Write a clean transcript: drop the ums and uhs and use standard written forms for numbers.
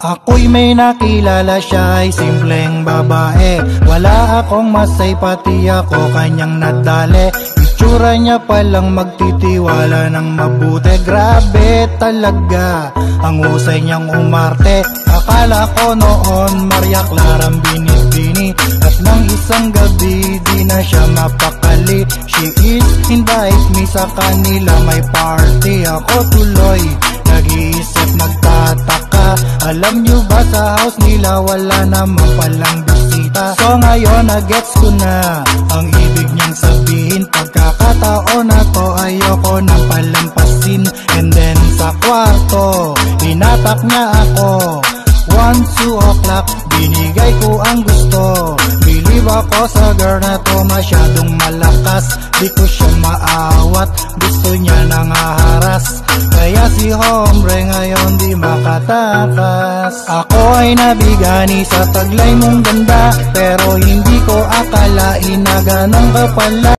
Ako'y may nakilala, siya ay simpleng babae. Wala akong masay, pati ako kanyang nadali. Itsura niya palang magtitiwala ng mabuti. Grabe talaga ang husay niyang umarte. Akala ko noon Maria Clarang binibini, at nang isang gabi di na siya mapakali. She is invite me sa kanila may party. Ako tuloy nag-iisip, nagtataka. Alam nyo ba sa house nila wala naman palang bisita. So ngayon na-gets ko na ang ibig niyang sabihin. Pagkakataon na to ayoko nang palampasin. And then sa kwarto hinatak niya ako. 1-2 o'clock binigay ko ang gusto. Believe ako sa girl na to, masyadong malakas. Di ko siya maawat, gusto niya nang haharas. Kaya si hombre ngayon di makatakas. Ako ay nabigani sa taglay mong ganda, pero hindi ko akalain na ganun ka pala.